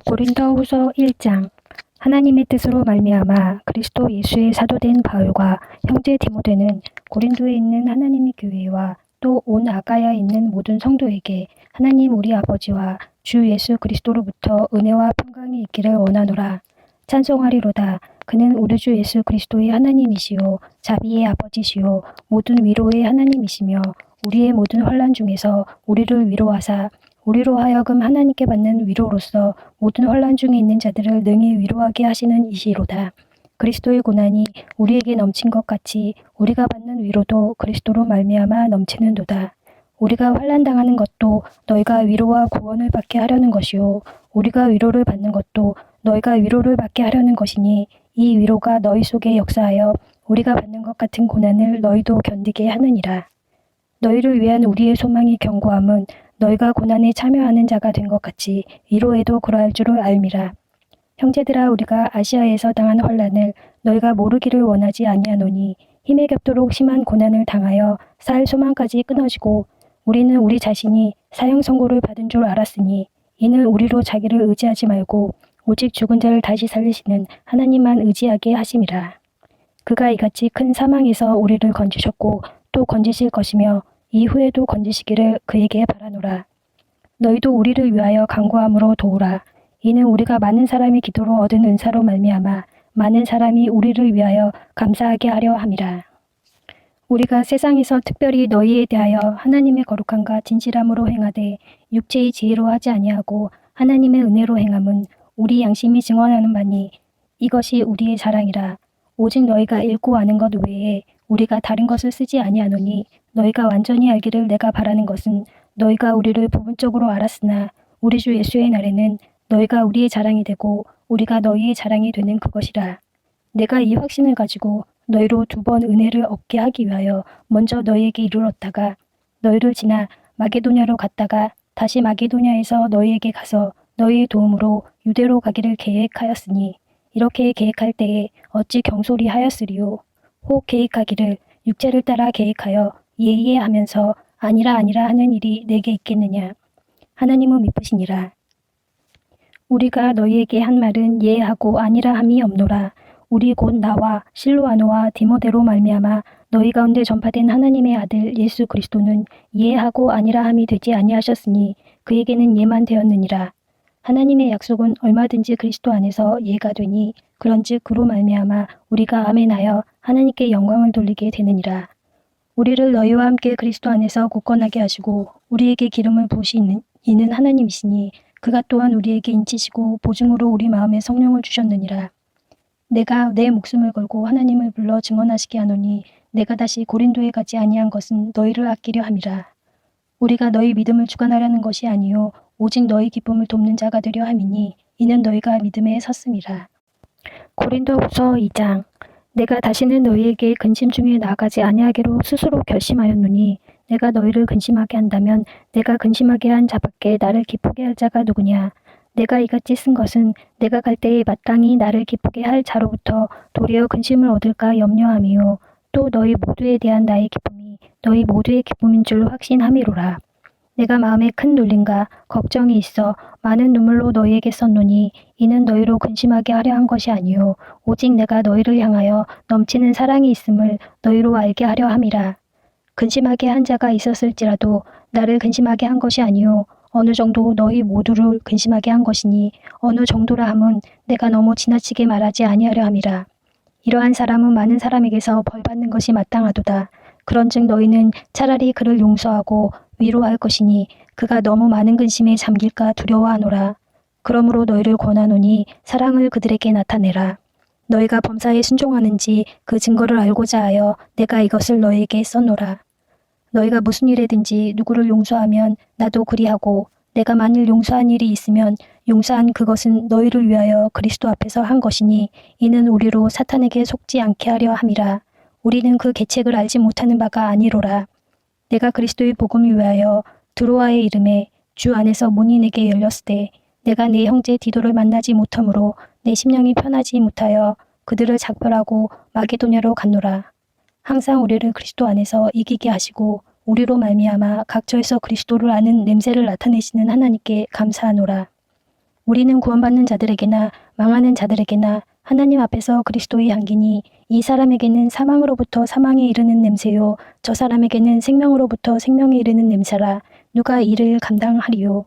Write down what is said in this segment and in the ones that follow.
고린도후서 1장. 하나님의 뜻으로 말미암아 그리스도 예수의 사도된 바울과 형제 디모데는 고린도에 있는 하나님의 교회와 또 온 아가야에 있는 모든 성도에게 하나님 우리 아버지와 주 예수 그리스도로부터 은혜와 평강이 있기를 원하노라. 찬송하리로다. 그는 우리 주 예수 그리스도의 하나님이시요 자비의 아버지시요 모든 위로의 하나님이시며 우리의 모든 환난 중에서 우리를 위로하사 우리로 하여금 하나님께 받는 위로로서 모든 환난 중에 있는 자들을 능히 위로하게 하시는 이시로다. 그리스도의 고난이 우리에게 넘친 것 같이 우리가 받는 위로도 그리스도로 말미암아 넘치는도다. 우리가 환난 당하는 것도 너희가 위로와 구원을 받게 하려는 것이요 우리가 위로를 받는 것도 너희가 위로를 받게 하려는 것이니 이 위로가 너희 속에 역사하여 우리가 받는 것 같은 고난을 너희도 견디게 하느니라. 너희를 위한 우리의 소망이 견고함은 너희가 고난에 참여하는 자가 된 것 같이 위로에도 그러할 줄을 알미라. 형제들아, 우리가 아시아에서 당한 환난을 너희가 모르기를 원하지 아니하노니 힘에 겹도록 심한 고난을 당하여 살 소망까지 끊어지고 우리는 우리 자신이 사형 선고를 받은 줄 알았으니 이는 우리로 자기를 의지하지 말고 오직 죽은 자를 다시 살리시는 하나님만 의지하게 하심이라. 그가 이같이 큰 사망에서 우리를 건지셨고 또 건지실 것이며 이후에도 건지시기를 그에게 바라노라. 너희도 우리를 위하여 간구함으로 도우라. 이는 우리가 많은 사람의 기도로 얻은 은사로 말미암아 많은 사람이 우리를 위하여 감사하게 하려 함이라. 우리가 세상에서 특별히 너희에 대하여 하나님의 거룩함과 진실함으로 행하되 육체의 지혜로 하지 아니하고 하나님의 은혜로 행함은 우리 양심이 증언하는 바니 이것이 우리의 자랑이라. 오직 너희가 읽고 아는 것 외에 우리가 다른 것을 쓰지 아니하노니 너희가 완전히 알기를 내가 바라는 것은 너희가 우리를 부분적으로 알았으나 우리 주 예수의 날에는 너희가 우리의 자랑이 되고 우리가 너희의 자랑이 되는 그것이라. 내가 이 확신을 가지고 너희로 2번 은혜를 얻게 하기 위하여 먼저 너희에게 이르렀다가 너희를 지나 마게도냐로 갔다가 다시 마게도냐에서 너희에게 가서 너희의 도움으로 유대로 가기를 계획하였으니 이렇게 계획할 때에 어찌 경솔히 하였으리요. 혹 계획하기를 육체를 따라 계획하여 예예 하면서 아니라 아니라 하는 일이 내게 있겠느냐. 하나님은 미쁘시니라. 우리가 너희에게 한 말은 예하고 아니라 함이 없노라. 우리 곧 나와 실로아노와 디모데로 말미암아 너희 가운데 전파된 하나님의 아들 예수 그리스도는 예하고 아니라 함이 되지 아니하셨으니 그에게는 예만 되었느니라. 하나님의 약속은 얼마든지 그리스도 안에서 예가 되니 그런즉 그로 말미암아 우리가 아멘하여 하나님께 영광을 돌리게 되느니라. 우리를 너희와 함께 그리스도 안에서 굳건하게 하시고 우리에게 기름을 부으시는 이는 하나님이시니 그가 또한 우리에게 인치시고 보증으로 우리 마음에 성령을 주셨느니라. 내가 내 목숨을 걸고 하나님을 불러 증언하시게 하노니 내가 다시 고린도에 가지 아니한 것은 너희를 아끼려 함이라. 우리가 너희 믿음을 주관하려는 것이 아니요 오직 너희 기쁨을 돕는 자가 되려 함이니 이는 너희가 믿음에 섰음이라. 고린도후서 2장. 내가 다시는 너희에게 근심 중에 나아가지 아니하기로 스스로 결심하였노니 내가 너희를 근심하게 한다면 내가 근심하게 한 자밖에 나를 기쁘게 할 자가 누구냐. 내가 이같이 쓴 것은 내가 갈 때에 마땅히 나를 기쁘게 할 자로부터 도리어 근심을 얻을까 염려함이요 또 너희 모두에 대한 나의 기쁨이 너희 모두의 기쁨인 줄 확신함이로라. 내가 마음에 큰 놀림과 걱정이 있어 많은 눈물로 너희에게 썼노니 이는 너희로 근심하게 하려 한 것이 아니요 오직 내가 너희를 향하여 넘치는 사랑이 있음을 너희로 알게 하려 함이라. 근심하게 한 자가 있었을지라도 나를 근심하게 한 것이 아니요 어느 정도 너희 모두를 근심하게 한 것이니 어느 정도라 함은 내가 너무 지나치게 말하지 아니하려 함이라. 이러한 사람은 많은 사람에게서 벌받는 것이 마땅하도다. 그런즉 너희는 차라리 그를 용서하고 위로할 것이니 그가 너무 많은 근심에 잠길까 두려워하노라. 그러므로 너희를 권하노니 사랑을 그들에게 나타내라. 너희가 범사에 순종하는지 그 증거를 알고자 하여 내가 이것을 너희에게 썼노라. 너희가 무슨 일에든지 누구를 용서하면 나도 그리하고 내가 만일 용서한 일이 있으면 용서한 그것은 너희를 위하여 그리스도 앞에서 한 것이니 이는 우리로 사탄에게 속지 않게 하려 함이라. 우리는 그 계책을 알지 못하는 바가 아니로라. 내가 그리스도의 복음을 위하여 드로아의 이름에 주 안에서 문이 내게 열렸을 때 내가 내 형제 디도를 만나지 못하므로 내 심령이 편하지 못하여 그들을 작별하고 마게도냐로 갔노라. 항상 우리를 그리스도 안에서 이기게 하시고 우리로 말미암아 각처에서 그리스도를 아는 냄새를 나타내시는 하나님께 감사하노라. 우리는 구원받는 자들에게나 망하는 자들에게나 하나님 앞에서 그리스도의 향기니 이 사람에게는 사망으로부터 사망에 이르는 냄새요 저 사람에게는 생명으로부터 생명에 이르는 냄새라. 누가 이를 감당하리요.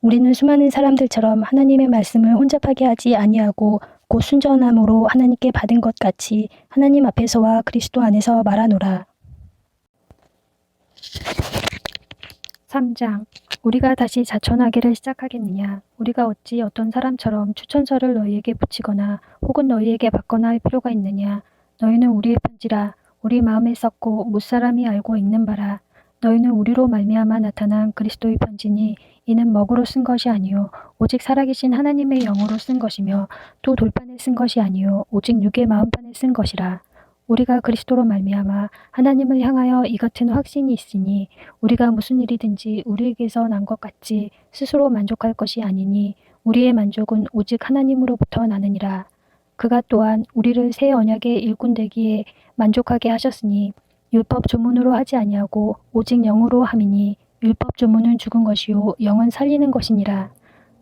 우리는 수많은 사람들처럼 하나님의 말씀을 혼잡하게 하지 아니하고 곧 순전함으로 하나님께 받은 것 같이 하나님 앞에서와 그리스도 안에서 말하노라. 3장. 우리가 다시 자천하기를 시작하겠느냐. 우리가 어찌 어떤 사람처럼 추천서를 너희에게 붙이거나 혹은 너희에게 받거나 할 필요가 있느냐. 너희는 우리의 편지라. 우리 마음에 썼고 무사람이 알고 읽는 바라. 너희는 우리로 말미암아 나타난 그리스도의 편지니 이는 먹으로 쓴 것이 아니요 오직 살아계신 하나님의 영으로 쓴 것이며 또 돌판에 쓴 것이 아니요 오직 육의 마음판에 쓴 것이라. 우리가 그리스도로 말미암아 하나님을 향하여 이 같은 확신이 있으니 우리가 무슨 일이든지 우리에게서 난 것 같이 스스로 만족할 것이 아니니 우리의 만족은 오직 하나님으로부터 나느니라. 그가 또한 우리를 새 언약의 일꾼 되기에 만족하게 하셨으니 율법 조문으로 하지 아니하고 오직 영으로 함이니 율법 조문은 죽은 것이요 영은 살리는 것이니라.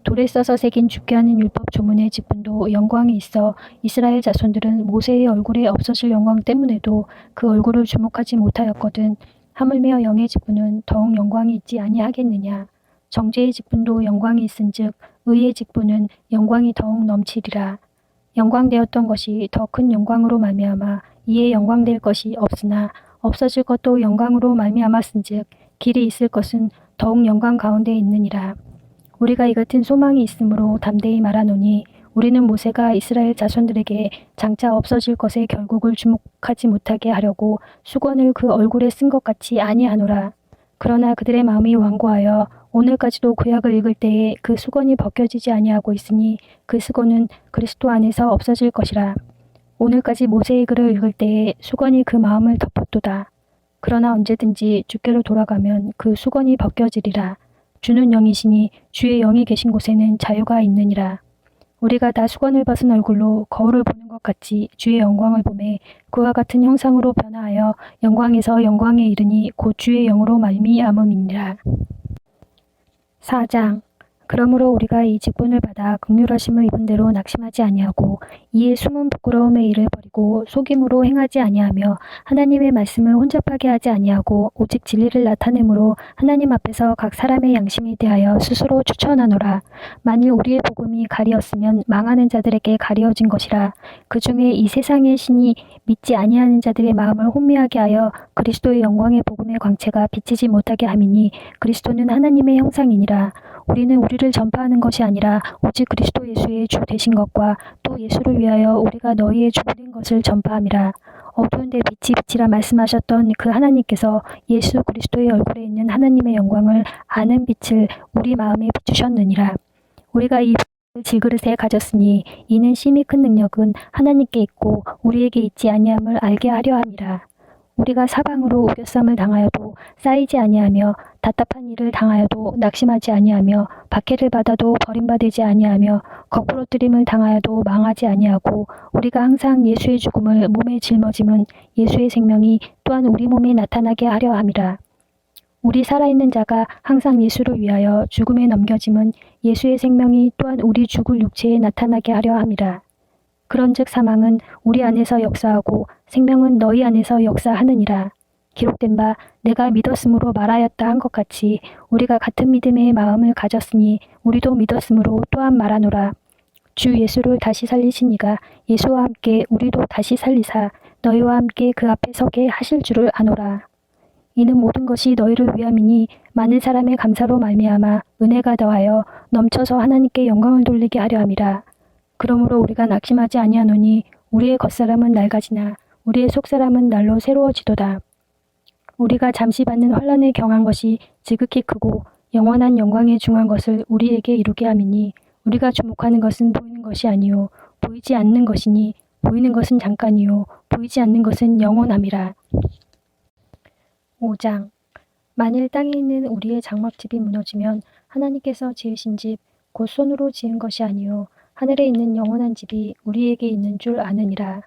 돌에 써서 새긴 죽게 하는 율법 조문의 직분도 영광이 있어 이스라엘 자손들은 모세의 얼굴에 없어질 영광 때문에도 그 얼굴을 주목하지 못하였거든. 하물며 영의 직분은 더욱 영광이 있지 아니하겠느냐. 정죄의 직분도 영광이 있은즉 의의 직분은 영광이 더욱 넘치리라. 영광되었던 것이 더 큰 영광으로 말미암아 이에 영광될 것이 없으나 없어질 것도 영광으로 말미암았은즉 길이 있을 것은 더욱 영광 가운데 있느니라. 우리가 이 같은 소망이 있으므로 담대히 말하노니 우리는 모세가 이스라엘 자손들에게 장차 없어질 것의 결국을 주목하지 못하게 하려고 수건을 그 얼굴에 쓴 것 같이 아니하노라. 그러나 그들의 마음이 완고하여 오늘까지도 구약을 읽을 때에 그 수건이 벗겨지지 아니하고 있으니 그 수건은 그리스도 안에서 없어질 것이라. 오늘까지 모세의 글을 읽을 때에 수건이 그 마음을 덮었도다. 그러나 언제든지 주께로 돌아가면 그 수건이 벗겨지리라. 주는 영이시니 주의 영이 계신 곳에는 자유가 있느니라. 우리가 다 수건을 벗은 얼굴로 거울을 보는 것 같이 주의 영광을 보매 그와 같은 형상으로 변화하여 영광에서 영광에 이르니 곧 주의 영으로 말미암음이니라. 4장. 그러므로 우리가 이 직분을 받아 긍휼하심을 입은 대로 낙심하지 아니하고 이에 숨은 부끄러움의 일을 버리고 속임으로 행하지 아니하며 하나님의 말씀을 혼잡하게 하지 아니하고 오직 진리를 나타내므로 하나님 앞에서 각 사람의 양심에 대하여 스스로 추천하노라. 만일 우리의 복음이 가리었으면 망하는 자들에게 가리어진 것이라. 그 중에 이 세상의 신이 믿지 아니하는 자들의 마음을 혼미하게 하여 그리스도의 영광의 복음의 광채가 비치지 못하게 함이니 그리스도는 하나님의 형상이니라. 우리는 우리를 전파하는 것이 아니라 오직 그리스도 예수의 주 되신 것과 또 예수를 위하여 우리가 너희의 주가 된 것을 전파함이라. 어두운데 빛이 빛이라 말씀하셨던 그 하나님께서 예수 그리스도의 얼굴에 있는 하나님의 영광을 아는 빛을 우리 마음에 비추셨느니라. 우리가 이 질그릇에 가졌으니 이는 심히 큰 능력은 하나님께 있고 우리에게 있지 아니함을 알게 하려 함이라. 우리가 사방으로 우겨쌈을 당하여도 쌓이지 아니하며 답답한 일을 당하여도 낙심하지 아니하며 박해를 받아도 버림받지 아니하며 거꾸러뜨림을 당하여도 망하지 아니하고 우리가 항상 예수의 죽음을 몸에 짊어짐은 예수의 생명이 또한 우리 몸에 나타나게 하려 함이라. 우리 살아있는 자가 항상 예수를 위하여 죽음에 넘겨짐은 예수의 생명이 또한 우리 죽을 육체에 나타나게 하려 함이라. 그런즉 사망은 우리 안에서 역사하고 생명은 너희 안에서 역사하느니라. 기록된 바 내가 믿었으므로 말하였다 한 것 같이 우리가 같은 믿음의 마음을 가졌으니 우리도 믿었으므로 또한 말하노라. 주 예수를 다시 살리신 이가 예수와 함께 우리도 다시 살리사 너희와 함께 그 앞에 서게 하실 줄을 아노라. 이는 모든 것이 너희를 위함이니 많은 사람의 감사로 말미암아 은혜가 더하여 넘쳐서 하나님께 영광을 돌리게 하려 함이라. 그러므로 우리가 낙심하지 아니하노니 우리의 겉사람은 낡아지나 우리의 속사람은 날로 새로워지도다. 우리가 잠시 받는 환난에 경한 것이 지극히 크고 영원한 영광에 중한 것을 우리에게 이루게 함이니 우리가 주목하는 것은 보이는 것이 아니요 보이지 않는 것이니 보이는 것은 잠깐이요 보이지 않는 것은 영원함이라. 5장. 만일 땅에 있는 우리의 장막집이 무너지면 하나님께서 지으신 집 곧 손으로 지은 것이 아니요 하늘에 있는 영원한 집이 우리에게 있는 줄 아느니라.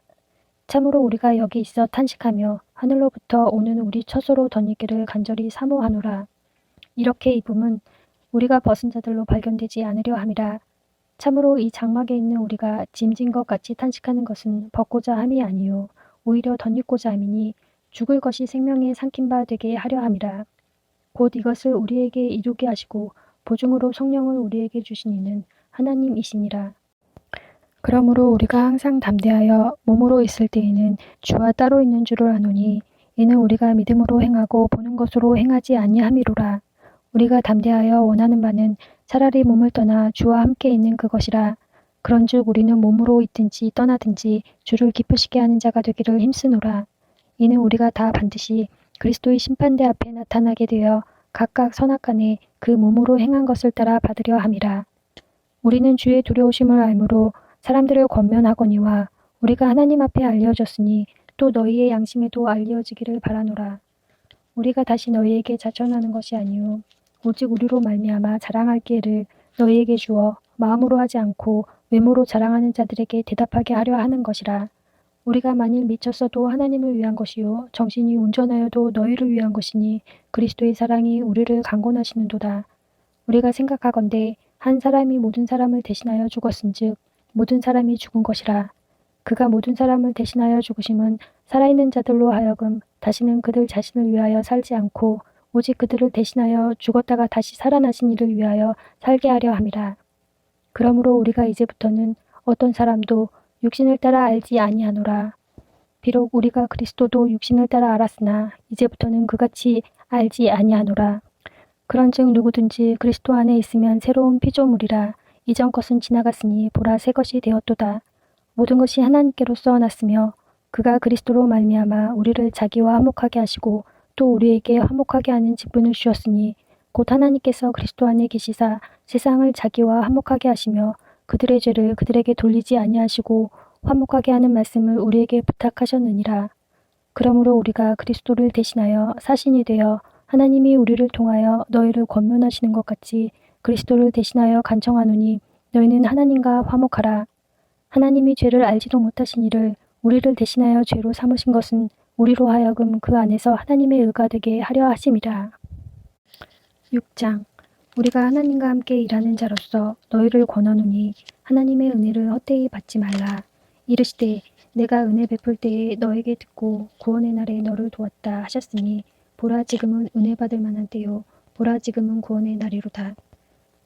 참으로 우리가 여기 있어 탄식하며 하늘로부터 오는 우리 처소로 덧입기를 간절히 사모하노라. 이렇게 입음은 우리가 벗은 자들로 발견되지 않으려 함이라. 참으로 이 장막에 있는 우리가 짐진 것 같이 탄식하는 것은 벗고자 함이 아니요 오히려 덧입고자 함이니 죽을 것이 생명에 삼킨 바 되게 하려 함이라. 곧 이것을 우리에게 이루게 하시고 보증으로 성령을 우리에게 주신 이는 하나님이시니라. 그러므로 우리가 항상 담대하여 몸으로 있을 때에는 주와 따로 있는 줄을 아노니 이는 우리가 믿음으로 행하고 보는 것으로 행하지 아니함이로라. 우리가 담대하여 원하는 바는 차라리 몸을 떠나 주와 함께 있는 그것이라. 그런즉 우리는 몸으로 있든지 떠나든지 주를 기쁘시게 하는 자가 되기를 힘쓰노라. 이는 우리가 다 반드시 그리스도의 심판대 앞에 나타나게 되어 각각 선악간에 그 몸으로 행한 것을 따라 받으려 함이라. 우리는 주의 두려우심을 알므로 사람들을 권면하거니와 우리가 하나님 앞에 알려졌으니 또 너희의 양심에도 알려지기를 바라노라. 우리가 다시 너희에게 자천하는 것이 아니요 오직 우리로 말미암아 자랑할 기회를 너희에게 주어 마음으로 하지 않고 외모로 자랑하는 자들에게 대답하게 하려 하는 것이라. 우리가 만일 미쳤어도 하나님을 위한 것이요 정신이 온전하여도 너희를 위한 것이니 그리스도의 사랑이 우리를 강권하시는도다. 우리가 생각하건대 한 사람이 모든 사람을 대신하여 죽었은즉 모든 사람이 죽은 것이라. 그가 모든 사람을 대신하여 죽으심은 살아있는 자들로 하여금 다시는 그들 자신을 위하여 살지 않고 오직 그들을 대신하여 죽었다가 다시 살아나신 이를 위하여 살게 하려 함이라. 그러므로 우리가 이제부터는 어떤 사람도 육신을 따라 알지 아니하노라. 비록 우리가 그리스도도 육신을 따라 알았으나 이제부터는 그같이 알지 아니하노라. 그런즉 누구든지 그리스도 안에 있으면 새로운 피조물이라. 이전 것은 지나갔으니 보라 새 것이 되었도다. 모든 것이 하나님께로서 났으며 그가 그리스도로 말미암아 우리를 자기와 화목하게 하시고 또 우리에게 화목하게 하는 직분을 주셨으니 곧 하나님께서 그리스도 안에 계시사 세상을 자기와 화목하게 하시며 그들의 죄를 그들에게 돌리지 아니하시고 화목하게 하는 말씀을 우리에게 부탁하셨느니라. 그러므로 우리가 그리스도를 대신하여 사신이 되어 하나님이 우리를 통하여 너희를 권면하시는 것 같이 그리스도를 대신하여 간청하노니 너희는 하나님과 화목하라. 하나님이 죄를 알지도 못하신 이를 우리를 대신하여 죄로 삼으신 것은 우리로 하여금 그 안에서 하나님의 의가 되게 하려 하심이라. 6장 우리가 하나님과 함께 일하는 자로서 너희를 권하노니 하나님의 은혜를 헛되이 받지 말라. 이르시되 내가 은혜 베풀 때에 너에게 듣고 구원의 날에 너를 도왔다 하셨으니 보라 지금은 은혜 받을 만한 때요 보라 지금은 구원의 날이로다.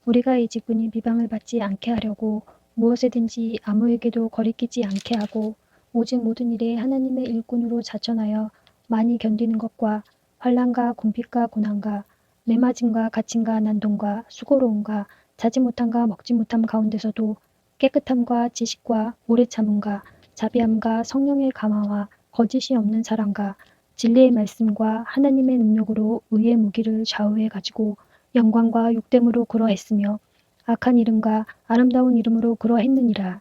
우리가 이 직분이 비방을 받지 않게 하려고 무엇에든지 아무에게도 거리끼지 않게 하고 오직 모든 일에 하나님의 일꾼으로 자천하여 많이 견디는 것과 환난과 궁핍과 고난과 매맞음과 갇힘과 난동과 수고로움과 자지 못함과 먹지 못함 가운데서도 깨끗함과 지식과 오래 참음과 자비함과 성령의 감화와 거짓이 없는 사랑과 진리의 말씀과 하나님의 능력으로 의의 무기를 좌우해 가지고 영광과 욕됨으로 그러했으며 악한 이름과 아름다운 이름으로 그러했느니라.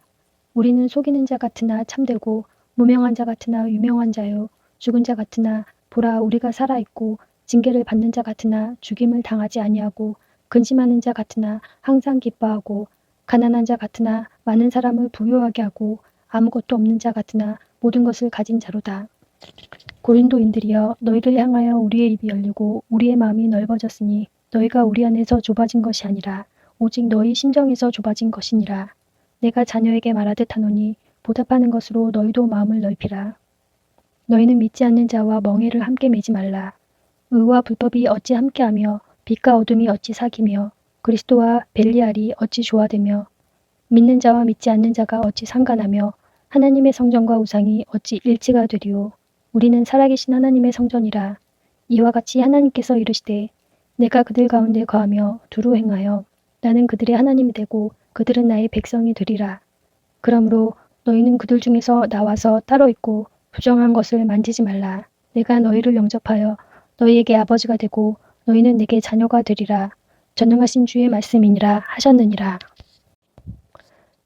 우리는 속이는 자 같으나 참되고 무명한 자 같으나 유명한 자요 죽은 자 같으나 보라 우리가 살아있고 징계를 받는 자 같으나 죽임을 당하지 아니하고 근심하는 자 같으나 항상 기뻐하고 가난한 자 같으나 많은 사람을 부유하게 하고 아무것도 없는 자 같으나 모든 것을 가진 자로다. 고린도인들이여 너희를 향하여 우리의 입이 열리고 우리의 마음이 넓어졌으니 너희가 우리 안에서 좁아진 것이 아니라 오직 너희 심정에서 좁아진 것이니라. 내가 자녀에게 말하듯 하노니 보답하는 것으로 너희도 마음을 넓히라. 너희는 믿지 않는 자와 멍에를 함께 매지 말라. 의와 불법이 어찌 함께하며 빛과 어둠이 어찌 사귀며 그리스도와 벨리알이 어찌 조화되며 믿는 자와 믿지 않는 자가 어찌 상관하며 하나님의 성전과 우상이 어찌 일치가 되리요. 우리는 살아계신 하나님의 성전이라. 이와 같이 하나님께서 이르시되 내가 그들 가운데 거하며 두루 행하여 나는 그들의 하나님이 되고 그들은 나의 백성이 되리라. 그러므로 너희는 그들 중에서 나와서 따로 있고 부정한 것을 만지지 말라. 내가 너희를 영접하여 너희에게 아버지가 되고 너희는 내게 자녀가 되리라. 전능하신 주의 말씀이니라 하셨느니라.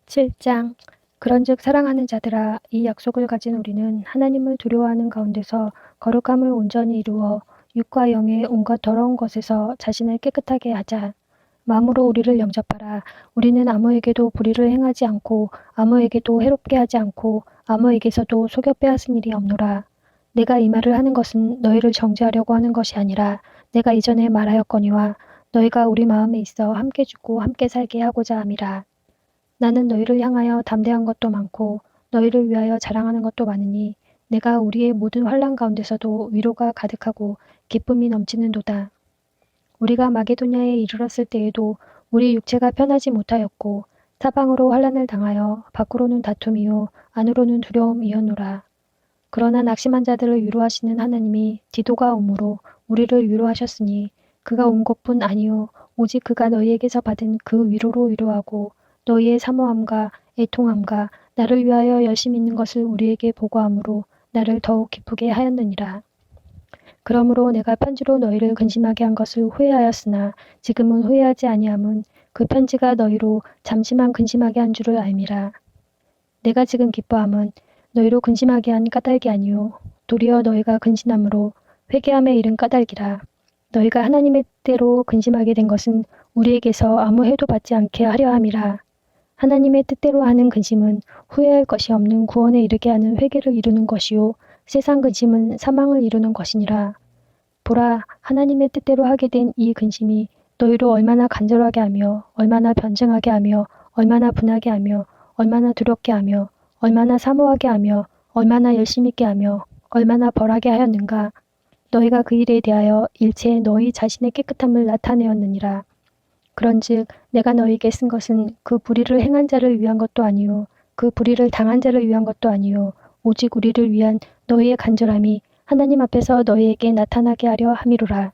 7장 그런즉 사랑하는 자들아 이 약속을 가진 우리는 하나님을 두려워하는 가운데서 거룩함을 온전히 이루어 육과 영의 온갖 더러운 것에서 자신을 깨끗하게 하자. 마음으로 우리를 영접하라. 우리는 아무에게도 불의를 행하지 않고 아무에게도 해롭게 하지 않고 아무에게서도 속여 빼앗은 일이 없노라. 내가 이 말을 하는 것은 너희를 정죄하려고 하는 것이 아니라 내가 이전에 말하였거니와 너희가 우리 마음에 있어 함께 죽고 함께 살게 하고자 함이라. 나는 너희를 향하여 담대한 것도 많고 너희를 위하여 자랑하는 것도 많으니 내가 우리의 모든 환난 가운데서도 위로가 가득하고 기쁨이 넘치는도다. 우리가 마게도냐에 이르렀을 때에도 우리 육체가 편하지 못하였고 사방으로 환난을 당하여 밖으로는 다툼이요 안으로는 두려움이었노라. 그러나 낙심한 자들을 위로하시는 하나님이 디도가 오므로 우리를 위로하셨으니 그가 온 것뿐 아니요 오직 그가 너희에게서 받은 그 위로로 위로하고 너희의 사모함과 애통함과 나를 위하여 열심 있는 것을 우리에게 보고함으로 나를 더욱 기쁘게 하였느니라. 그러므로 내가 편지로 너희를 근심하게 한 것을 후회하였으나 지금은 후회하지 아니함은 그 편지가 너희로 잠시만 근심하게 한 줄을 알미라. 내가 지금 기뻐함은 너희로 근심하게 한 까닭이 아니요 도리어 너희가 근심함으로 회개함에 이른 까닭이라. 너희가 하나님의 뜻대로 근심하게 된 것은 우리에게서 아무 해도 받지 않게 하려 함이라. 하나님의 뜻대로 하는 근심은 후회할 것이 없는 구원에 이르게 하는 회개를 이루는 것이요 세상 근심은 사망을 이루는 것이니라. 보라, 하나님의 뜻대로 하게 된 이 근심이 너희로 얼마나 간절하게 하며 얼마나 변증하게 하며 얼마나 분하게 하며 얼마나 두렵게 하며 얼마나 사모하게 하며 얼마나 열심 있게 하며 얼마나 벌하게 하였는가. 너희가 그 일에 대하여 일체 너희 자신의 깨끗함을 나타내었느니라. 그런즉 내가 너희에게 쓴 것은 그 불의를 행한 자를 위한 것도 아니요 그 불의를 당한 자를 위한 것도 아니요 오직 우리를 위한 너희의 간절함이 하나님 앞에서 너희에게 나타나게 하려 함이로라.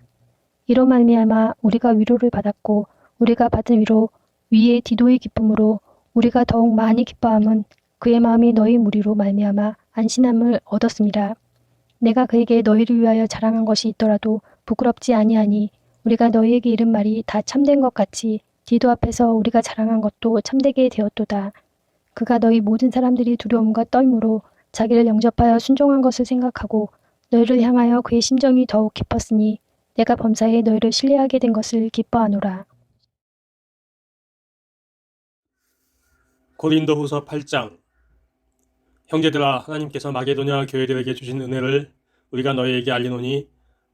이로 말미암아 우리가 위로를 받았고 우리가 받은 위로 위에 디도의 기쁨으로 우리가 더욱 많이 기뻐함은 그의 마음이 너희 무리로 말미암아 안심함을 얻었습니다. 내가 그에게 너희를 위하여 자랑한 것이 있더라도 부끄럽지 아니하니 우리가 너희에게 이른 말이 다 참된 것 같이 디도 앞에서 우리가 자랑한 것도 참되게 되었도다. 그가 너희 모든 사람들이 두려움과 떨므로 자기를 영접하여 순종한 것을 생각하고 너희를 향하여 그의 심정이 더욱 깊었으니 내가 범사에 너희를 신뢰하게 된 것을 기뻐하노라. 고린도후서 8장. 형제들아, 하나님께서 마게도냐 교회들에게 주신 은혜를 우리가 너희에게 알리노니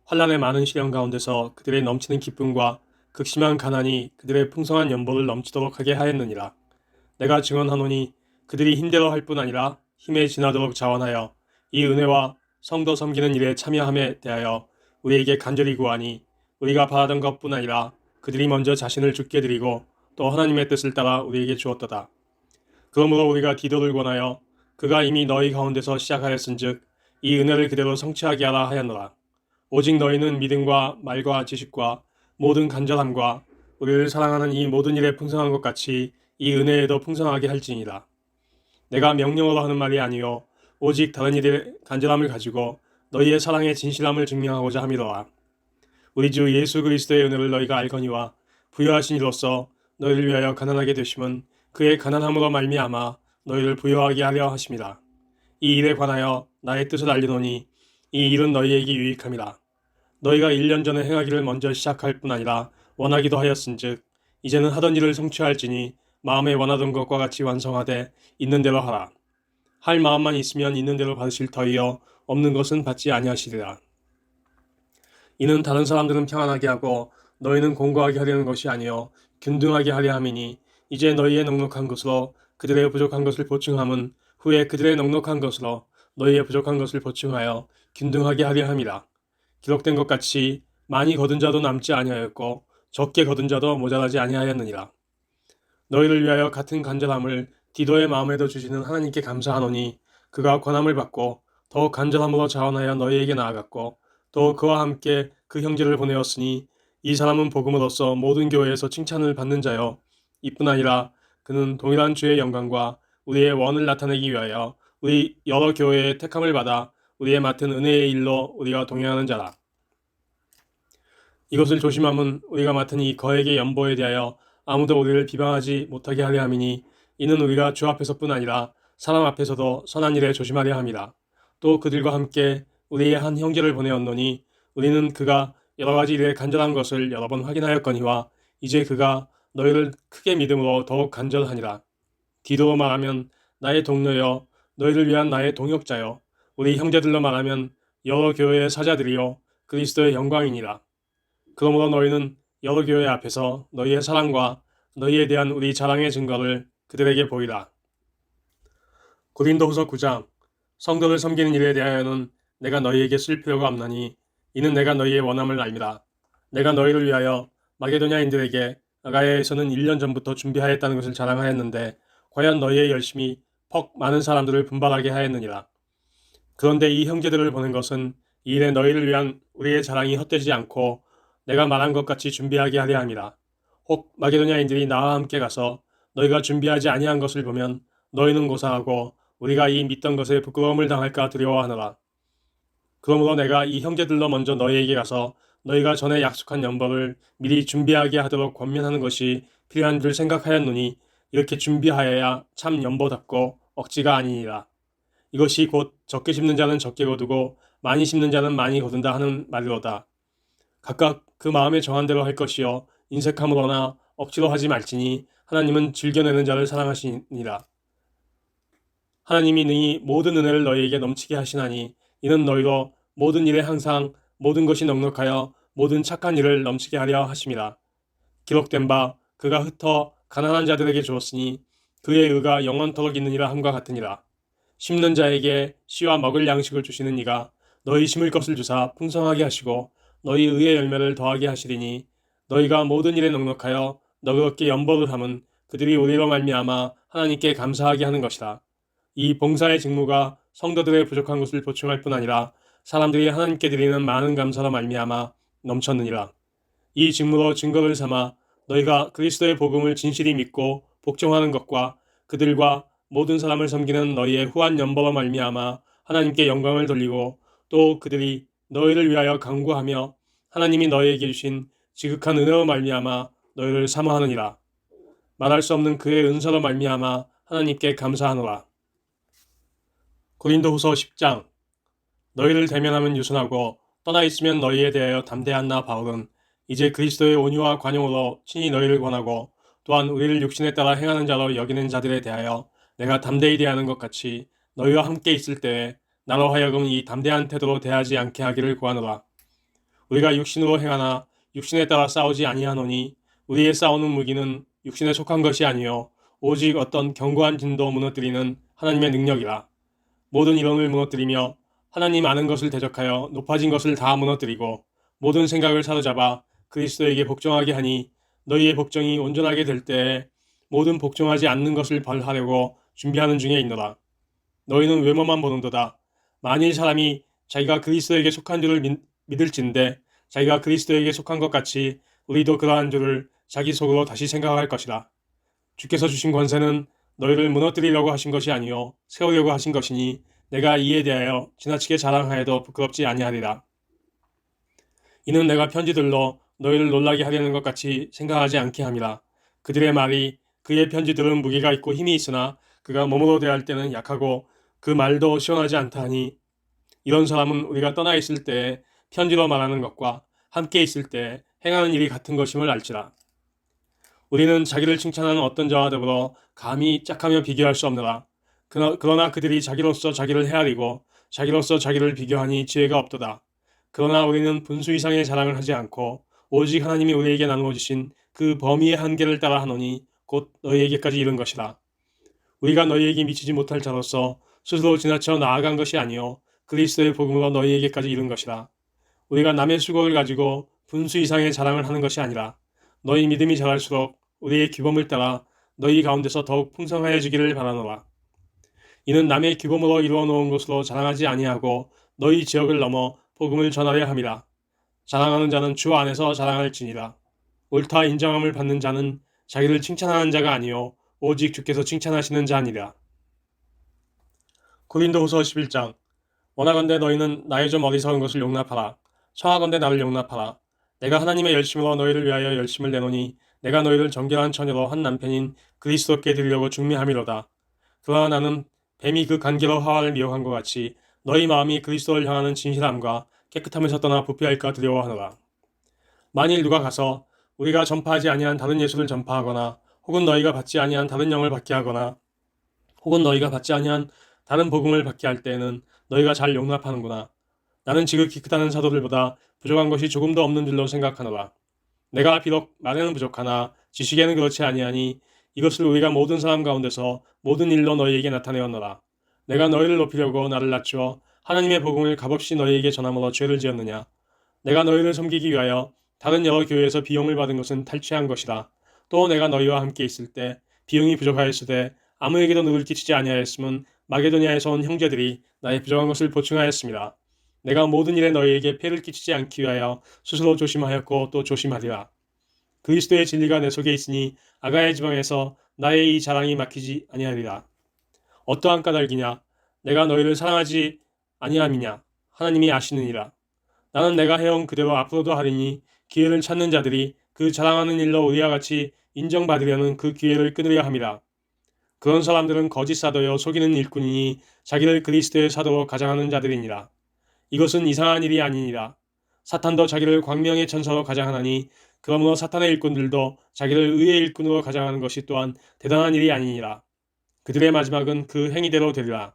환난의 많은 시련 가운데서 그들의 넘치는 기쁨과 극심한 가난이 그들의 풍성한 연복을 넘치도록 하게 하였느니라. 내가 증언하노니 그들이 힘대로 할 뿐 아니라 힘에 지나도록 자원하여 이 은혜와 성도 섬기는 일에 참여함에 대하여 우리에게 간절히 구하니 우리가 바라던 것뿐 아니라 그들이 먼저 자신을 주께 드리고 또 하나님의 뜻을 따라 우리에게 주었도다. 그러므로 우리가 디도를 권하여 그가 이미 너희 가운데서 시작하였은즉 이 은혜를 그대로 성취하게 하라 하였노라. 오직 너희는 믿음과 말과 지식과 모든 간절함과 우리를 사랑하는 이 모든 일에 풍성한 것 같이 이 은혜에도 풍성하게 할지니라. 내가 명령으로 하는 말이 아니요 오직 다른 일에 간절함을 가지고 너희의 사랑의 진실함을 증명하고자 함이로라. 우리 주 예수 그리스도의 은혜를 너희가 알거니와 부여하신 이로써 너희를 위하여 가난하게 되심은 그의 가난함으로 말미암아 너희를 부여하게 하려 하심이라. 이 일에 관하여 나의 뜻을 알리노니 이 일은 너희에게 유익함이라. 너희가 1년 전에 행하기를 먼저 시작할 뿐 아니라 원하기도 하였은즉 이제는 하던 일을 성취할지니 마음에 원하던 것과 같이 완성하되 있는 대로 하라. 할 마음만 있으면 있는 대로 받으실 터이요 없는 것은 받지 아니하시리라. 이는 다른 사람들은 평안하게 하고 너희는 공고하게 하려는 것이 아니요 균등하게 하려 함이니 이제 너희의 넉넉한 것으로 그들의 부족한 것을 보충함은 후에 그들의 넉넉한 것으로 너희의 부족한 것을 보충하여 균등하게 하려 함이라. 기록된 것 같이 많이 거둔 자도 남지 아니하였고 적게 거둔 자도 모자라지 아니하였느니라. 너희를 위하여 같은 간절함을 디도의 마음에도 주시는 하나님께 감사하노니 그가 권함을 받고 더욱 간절함으로 자원하여 너희에게 나아갔고 또 그와 함께 그 형제를 보내었으니 이 사람은 복음으로써 모든 교회에서 칭찬을 받는 자요 이뿐 아니라 그는 동일한 주의 영광과 우리의 원을 나타내기 위하여 우리 여러 교회의 택함을 받아 우리의 맡은 은혜의 일로 우리가 동행하는 자라. 이것을 조심함은 우리가 맡은 이 거액의 연보에 대하여 아무도 우리를 비방하지 못하게 하려 함이니 이는 우리가 주 앞에서뿐 아니라 사람 앞에서도 선한 일에 조심하려 함이라. 또 그들과 함께 우리의 한 형제를 보내었노니 우리는 그가 여러 가지 일에 간절한 것을 여러 번 확인하였거니와 이제 그가 너희를 크게 믿음으로 더욱 간절하니라. 디도로 말하면 나의 동료여 너희를 위한 나의 동역자여 우리 형제들로 말하면 여러 교회의 사자들이요 그리스도의 영광이니라. 그러므로 너희는 여러 교회 앞에서 너희의 사랑과 너희에 대한 우리 자랑의 증거를 그들에게 보이라. 고린도후서 9장. 성도를 섬기는 일에 대하여는 내가 너희에게 쓸 필요가 없나니 이는 내가 너희의 원함을 알미라. 내가 너희를 위하여 마게도냐인들에게 아가야에서는 1년 전부터 준비하였다는 것을 자랑하였는데 과연 너희의 열심이 퍽 많은 사람들을 분발하게 하였느니라. 그런데 이 형제들을 보낸 것은 이 일에 너희를 위한 우리의 자랑이 헛되지 않고 내가 말한 것 같이 준비하게 하려 함이라. 혹 마게도냐인들이 나와 함께 가서 너희가 준비하지 아니한 것을 보면 너희는 고사하고 우리가 이 믿던 것에 부끄러움을 당할까 두려워하노라. 그러므로 내가 이 형제들로 먼저 너희에게 가서 너희가 전에 약속한 연복을 미리 준비하게 하도록 권면하는 것이 필요한 줄 생각하였노니 이렇게 준비하여야 참 연보답고 억지가 아니니라. 이것이 곧 적게 심는 자는 적게 거두고 많이 심는 자는 많이 거둔다 하는 말이로다. 각각 그 마음에 정한 대로 할 것이요 인색함으로나 억지로 하지 말지니 하나님은 즐겨내는 자를 사랑하시니라. 하나님이 능히 모든 은혜를 너희에게 넘치게 하시나니 이는 너희로 모든 일에 항상 모든 것이 넉넉하여 모든 착한 일을 넘치게 하려 하심이라. 기록된 바 그가 흩어 가난한 자들에게 주었으니 그의 의가 영원토록 있느니라 함과 같으니라. 심는 자에게 씨와 먹을 양식을 주시는 이가 너희 심을 것을 주사 풍성하게 하시고 너희 의의 열매를 더하게 하시리니 너희가 모든 일에 넉넉하여 너그럽게 연보를 함은 그들이 우리로 말미암아 하나님께 감사하게 하는 것이라. 이 봉사의 직무가 성도들의 부족한 것을 보충할 뿐 아니라 사람들이 하나님께 드리는 많은 감사로 말미암아 넘쳤느니라. 이 직무로 증거를 삼아 너희가 그리스도의 복음을 진실히 믿고 복종하는 것과 그들과 모든 사람을 섬기는 너희의 후한 연보로 말미암아 하나님께 영광을 돌리고 또 그들이 너희를 위하여 간구하며 하나님이 너희에게 주신 지극한 은혜로 말미암아 너희를 사모하느니라. 말할 수 없는 그의 은사로 말미암아 하나님께 감사하노라. 고린도후서 10장. 너희를 대면하면 유순하고 떠나 있으면 너희에 대하여 담대한 나 바울은 이제 그리스도의 온유와 관용으로 친히 너희를 권하고 또한 우리를 육신에 따라 행하는 자로 여기는 자들에 대하여 내가 담대히 대하는 것 같이 너희와 함께 있을 때에 나로 하여금 이 담대한 태도로 대하지 않게 하기를 구하노라. 우리가 육신으로 행하나 육신에 따라 싸우지 아니하노니 우리의 싸우는 무기는 육신에 속한 것이 아니요 오직 어떤 견고한 진도 무너뜨리는 하나님의 능력이라. 모든 이론을 무너뜨리며 하나님 아는 것을 대적하여 높아진 것을 다 무너뜨리고 모든 생각을 사로잡아 그리스도에게 복종하게 하니 너희의 복종이 온전하게 될 때에 모든 복종하지 않는 것을 벌하려고 준비하는 중에 있노라. 너희는 외모만 보는도다. 만일 사람이 자기가 그리스도에게 속한 줄을 믿을진데 자기가 그리스도에게 속한 것 같이 우리도 그러한 줄을 자기 속으로 다시 생각할 것이라. 주께서 주신 권세는 너희를 무너뜨리려고 하신 것이 아니요 세우려고 하신 것이니 내가 이에 대하여 지나치게 자랑하여도 부끄럽지 아니하리라. 이는 내가 편지들로 너희를 놀라게 하려는 것 같이 생각하지 않게 함이라. 그들의 말이 그의 편지들은 무게가 있고 힘이 있으나 그가 몸으로 대할 때는 약하고 그 말도 시원하지 않다 하니 이런 사람은 우리가 떠나 있을 때에 편지로 말하는 것과 함께 있을 때 행하는 일이 같은 것임을 알지라. 우리는 자기를 칭찬하는 어떤 자와 더불어 감히 짝하며 비교할 수 없느라. 그러나 그들이 자기로서 자기를 헤아리고 자기로서 자기를 비교하니 지혜가 없도다. 그러나 우리는 분수 이상의 자랑을 하지 않고 오직 하나님이 우리에게 나누어 주신 그 범위의 한계를 따라 하노니 곧 너희에게까지 이른 것이라. 우리가 너희에게 미치지 못할 자로서 스스로 지나쳐 나아간 것이 아니요 그리스도의 복음으로 너희에게까지 이른 것이라. 우리가 남의 수고를 가지고 분수 이상의 자랑을 하는 것이 아니라 너희 믿음이 자랄수록 우리의 규범을 따라 너희 가운데서 더욱 풍성하여지기를 바라노라. 이는 남의 규범으로 이루어 놓은 것으로 자랑하지 아니하고 너희 지역을 넘어 복음을 전하려 함이라. 자랑하는 자는 주 안에서 자랑할지니라. 옳다 인정함을 받는 자는 자기를 칭찬하는 자가 아니요 오직 주께서 칭찬하시는 자니라. 고린도후서 11장. 원하건대 너희는 나의 좀 어리석은 것을 용납하라. 청하건대 나를 용납하라. 내가 하나님의 열심으로 너희를 위하여 열심을 내노니 내가 너희를 정결한 처녀로 한 남편인 그리스도께 드리려고 중매함이로다. 그러나 나는 뱀이 그 간계로 하와를 미혹한 것 같이 너희 마음이 그리스도를 향하는 진실함과 깨끗함에서 떠나 부패할까 두려워하노라. 만일 누가 가서 우리가 전파하지 아니한 다른 예수를 전파하거나 혹은 너희가 받지 아니한 다른 영을 받게 하거나 혹은 너희가 받지 아니한 다른 복음을 받게 할 때에는 너희가 잘 용납하는구나. 나는 지극히 크다는 사도들보다 부족한 것이 조금도 없는 줄로 생각하노라. 내가 비록 말에는 부족하나 지식에는 그렇지 아니하니 이것을 우리가 모든 사람 가운데서 모든 일로 너희에게 나타내었노라. 내가 너희를 높이려고 나를 낮추어 하나님의 복음을 값없이 너희에게 전함으로 죄를 지었느냐? 내가 너희를 섬기기 위하여 다른 여러 교회에서 비용을 받은 것은 탈취한 것이라. 또 내가 너희와 함께 있을 때 비용이 부족하였으되 아무에게도 누를 끼치지 아니하였음은 마게도니아에서 온 형제들이 나의 부족한 것을 보충하였습니다. 내가 모든 일에 너희에게 폐를 끼치지 않기 위하여 스스로 조심하였고 또 조심하리라. 그리스도의 진리가 내 속에 있으니 아가야 지방에서 나의 이 자랑이 막히지 아니하리라. 어떠한 까닭이냐? 내가 너희를 사랑하지 아니함이냐? 하나님이 아시느니라. 나는 내가 해온 그대로 앞으로도 하리니 기회를 찾는 자들이 그 자랑하는 일로 우리와 같이 인정받으려는 그 기회를 끊으려 함이라. 그런 사람들은 거짓 사도여 속이는 일꾼이니 자기를 그리스도의 사도로 가장하는 자들이니라. 이것은 이상한 일이 아니니라. 사탄도 자기를 광명의 천사로 가장하나니 그러므로 사탄의 일꾼들도 자기를 의의 일꾼으로 가장하는 것이 또한 대단한 일이 아니니라. 그들의 마지막은 그 행위대로 되리라.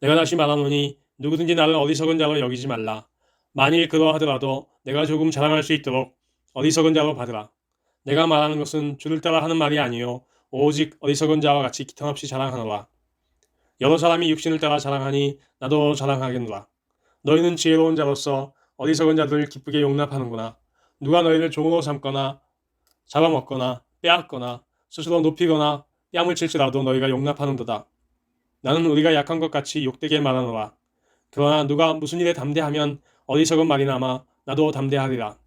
내가 다시 말하노니 누구든지 나를 어리석은 자로 여기지 말라. 만일 그러하더라도 내가 조금 자랑할 수 있도록 어리석은 자로 받으라. 내가 말하는 것은 주를 따라 하는 말이 아니요 오직 어리석은 자와 같이 기탄없이 자랑하노라. 여러 사람이 육신을 따라 자랑하니 나도 자랑하겠노라. 너희는 지혜로운 자로서 어리석은 자들을 기쁘게 용납하는구나. 누가 너희를 종으로 삼거나 잡아먹거나 빼앗거나 스스로 높이거나 뺨을 칠지라도 너희가 용납하는도다. 나는 우리가 약한 것 같이 욕되게 말하노라. 그러나 누가 무슨 일에 담대하면 어리석은 말이나마 나도 담대하리라.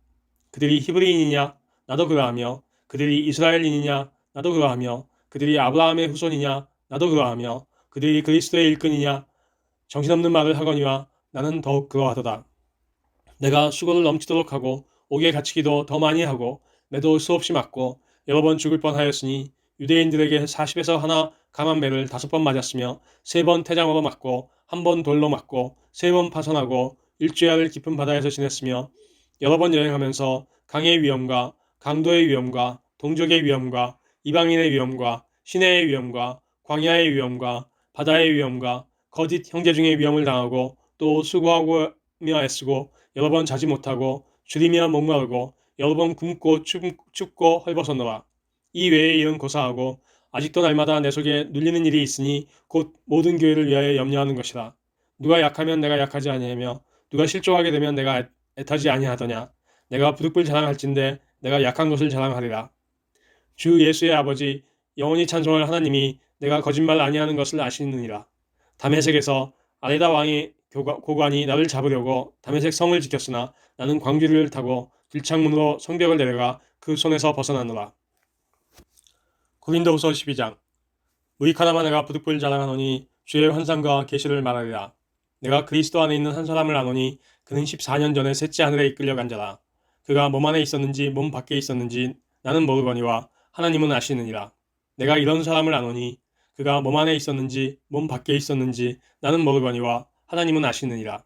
그들이 히브리인이냐? 나도 그러하며 그들이 이스라엘인이냐? 나도 그러하며 그들이 아브라함의 후손이냐? 나도 그러하며 그들이 그리스도의 일꾼이냐? 정신없는 말을 하거니와 나는 더욱 그러하도다. 내가 수고를 넘치도록 하고 옥에 갇히기도 더 많이 하고 매도 수없이 맞고 여러 번 죽을 뻔하였으니 유대인들에게 40에서 하나 감한 매를 5번 맞았으며 3번 태장으로 맞고 1번 돌로 맞고 3번 파선하고 일주야를 깊은 바다에서 지냈으며 여러 번 여행하면서 강의 위험과 강도의 위험과 동족의 위험과 이방인의 위험과 시내의 위험과 광야의 위험과 바다의 위험과 거짓 형제 중의 위험을 당하고 또 수고하며 애쓰고 여러 번 자지 못하고 줄이며 목마르고 여러 번 굶고 춥고 헐벗었노라. 이 외의 일은 고사하고 아직도 날마다 내 속에 눌리는 일이 있으니 곧 모든 교회를 위하여 염려하는 것이라. 누가 약하면 내가 약하지 아니하며 누가 실족하게 되면 내가 애타지 아니하더냐. 내가 부득불 자랑할진대 내가 약한 것을 자랑하리라. 주 예수의 아버지 영원히 찬송할 하나님이 내가 거짓말 아니하는 것을 아시느니라. 다메섹에서 아레다 왕의 고관이 나를 잡으려고 다메섹 성을 지켰으나 나는 광주리를 타고 들창문으로 성벽을 내려가 그 손에서 벗어나노라. 고린도후서 12장. 무익하나마 내가 부득불 자랑하노니 주의 환상과 계시를 말하리라. 내가 그리스도 안에 있는 한 사람을 아노니 그는 14년 전에 셋째 하늘에 이끌려간 자라. 그가 몸 안에 있었는지 몸 밖에 있었는지 나는 모르거니와 하나님은 아시느니라. 내가 이런 사람을 아노니 그가 몸 안에 있었는지 몸 밖에 있었는지 나는 모르거니와 하나님은 아시느니라.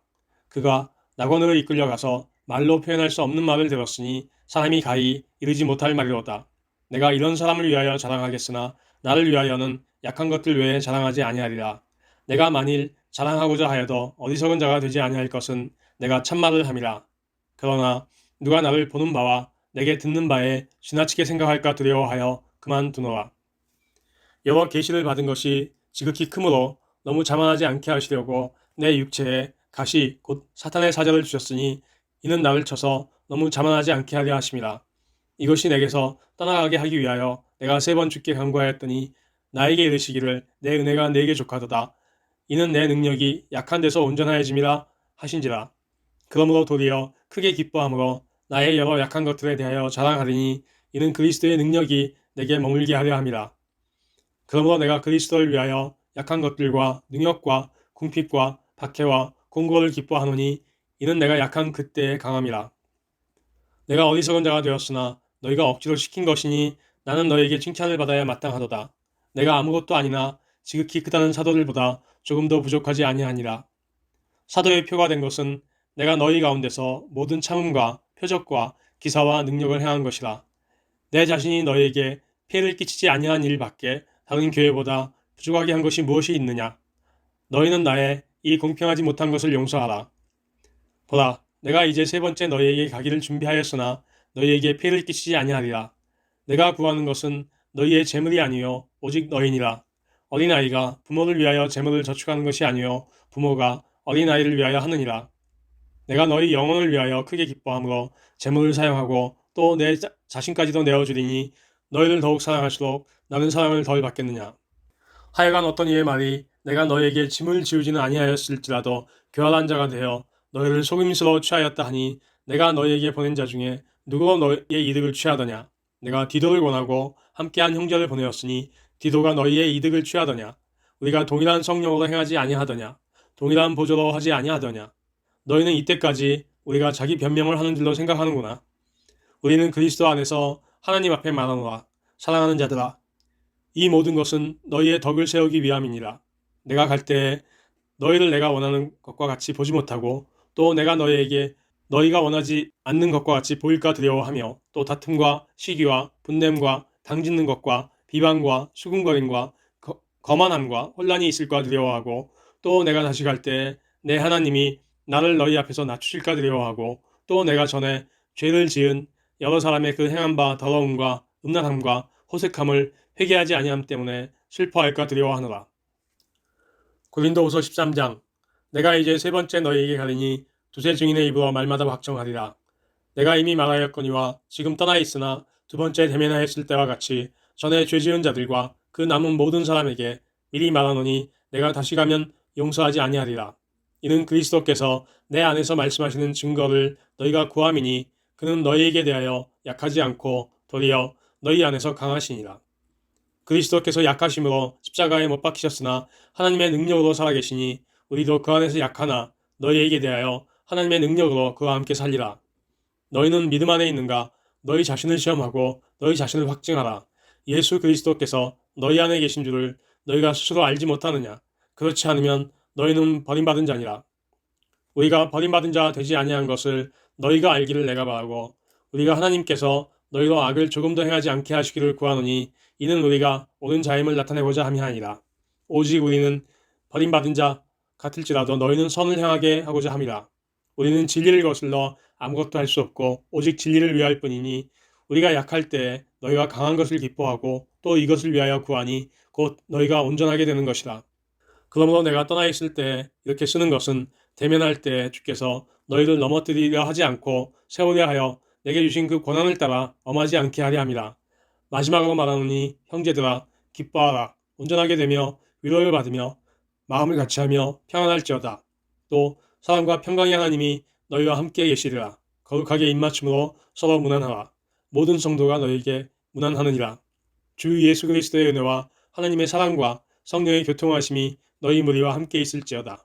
그가 낙원으로 이끌려가서 말로 표현할 수 없는 말을 들었으니 사람이 가히 이르지 못할 말이로다. 내가 이런 사람을 위하여 자랑하겠으나 나를 위하여는 약한 것들 외에 자랑하지 아니하리라. 내가 만일 자랑하고자 하여도 어리석은 자가 되지 아니할 것은 내가 참말을 함이라. 그러나 누가 나를 보는 바와 내게 듣는 바에 지나치게 생각할까 두려워하여 그만두노라. 여러 계시를 받은 것이 지극히 크므로 너무 자만하지 않게 하시려고 내 육체에 가시 곧 사탄의 사자를 주셨으니 이는 나를 쳐서 너무 자만하지 않게 하려 하심이라. 이것이 내게서 떠나가게 하기 위하여 내가 3번 주께 간구하였더니 나에게 이르시기를 내 은혜가 네게 족하도다. 이는 내 능력이 약한 데서 온전하여짐이라 하신지라. 그러므로 도리어 크게 기뻐함으로 나의 여러 약한 것들에 대하여 자랑하리니 이는 그리스도의 능력이 내게 머물게 하려 함이라. 그러므로 내가 그리스도를 위하여 약한 것들과 능력과 궁핍과 박해와 공고를 기뻐하노니 이는 내가 약한 그때의 강함이라. 내가 어리석은 자가 되었으나 너희가 억지로 시킨 것이니 나는 너희에게 칭찬을 받아야 마땅하도다. 내가 아무것도 아니나 지극히 크다는 사도들보다 조금 더 부족하지 아니하니라. 사도의 표가 된 것은 내가 너희 가운데서 모든 참음과 표적과 기사와 능력을 행한 것이라. 내 자신이 너희에게 피해를 끼치지 아니한 일밖에 다른 교회보다 부족하게 한 것이 무엇이 있느냐. 너희는 나의 이 공평하지 못한 것을 용서하라. 보라, 내가 이제 3번째 너희에게 가기를 준비하였으나 너희에게 피해를 끼치지 아니하리라. 내가 구하는 것은 너희의 재물이 아니요 오직 너희니라. 어린아이가 부모를 위하여 재물을 저축하는 것이 아니요 부모가 어린아이를 위하여 하느니라. 내가 너희 영혼을 위하여 크게 기뻐함으로 재물을 사용하고 또 내 자신까지도 내어주리니 너희를 더욱 사랑할수록 나는 사랑을 덜 받겠느냐. 하여간 어떤 이의 말이 내가 너희에게 짐을 지우지는 아니하였을지라도 교활한 자가 되어 너희를 속임수로 취하였다 하니 내가 너희에게 보낸 자 중에 누구로 너희의 이득을 취하더냐. 내가 디도를 원하고 함께한 형제를 보내었으니 디도가 너희의 이득을 취하더냐. 우리가 동일한 성령으로 행하지 아니하더냐. 동일한 보조로 하지 아니하더냐. 너희는 이때까지 우리가 자기 변명을 하는 줄로 생각하는구나. 우리는 그리스도 안에서 하나님 앞에 말하노라. 사랑하는 자들아, 이 모든 것은 너희의 덕을 세우기 위함이니라. 내가 갈 때에 너희를 내가 원하는 것과 같이 보지 못하고 또 내가 너희에게 너희가 원하지 않는 것과 같이 보일까 두려워하며 또 다툼과 시기와 분냄과 당짓는 것과 비방과 수군거림과 거만함과 혼란이 있을까 두려워하고 또 내가 다시 갈 때에 내 하나님이 나를 너희 앞에서 낮추실까 두려워하고 또 내가 전에 죄를 지은 여러 사람의 그 행한 바 더러움과 음란함과 호색함을 회개하지 아니함 때문에 슬퍼할까 두려워하노라. 고린도후서 13장. 내가 이제 세 번째 너희에게 가리니 두세 증인의 입으로 말마다 확정하리라. 내가 이미 말하였거니와 지금 떠나 있으나 두 번째 대면하였을 때와 같이 전에 죄 지은 자들과 그 남은 모든 사람에게 미리 말하노니 내가 다시 가면 용서하지 아니하리라. 이는 그리스도께서 내 안에서 말씀하시는 증거를 너희가 구함이니 그는 너희에게 대하여 약하지 않고 도리어 너희 안에서 강하시니라. 그리스도께서 약하심으로 십자가에 못 박히셨으나 하나님의 능력으로 살아계시니 우리도 그 안에서 약하나 너희에게 대하여 하나님의 능력으로 그와 함께 살리라. 너희는 믿음 안에 있는가? 너희 자신을 시험하고 너희 자신을 확증하라. 예수 그리스도께서 너희 안에 계신 줄을 너희가 스스로 알지 못하느냐? 그렇지 않으면 너희는 버림받은 자니라. 우리가 버림받은 자 되지 아니한 것을 너희가 알기를 내가 바라고 우리가 하나님께서 너희로 악을 조금도 행하지 않게 하시기를 구하노니 이는 우리가 옳은 자임을 나타내고자 함이 아니라 오직 우리는 버림받은 자 같을지라도 너희는 선을 행하게 하고자 함이라. 우리는 진리를 거슬러 아무것도 할 수 없고 오직 진리를 위할 뿐이니 우리가 약할 때에 너희가 강한 것을 기뻐하고 또 이것을 위하여 구하니 곧 너희가 온전하게 되는 것이라. 그러므로 내가 떠나 있을 때 이렇게 쓰는 것은 대면할 때 주께서 너희를 넘어뜨리려 하지 않고 세우려 하여 내게 주신 그 권한을 따라 엄하지 않게 하려 함이라. 마지막으로 말하노니 형제들아 기뻐하라. 온전하게 되며 위로를 받으며 마음을 같이하며 평안할지어다. 또 사랑과 평강의 하나님이 너희와 함께 계시리라. 거룩하게 입맞춤으로 서로 문안하라. 모든 성도가 너희에게 문안하느니라. 주 예수 그리스도의 은혜와 하나님의 사랑과 성령의 교통하심이 너희 무리와 함께 있을지어다.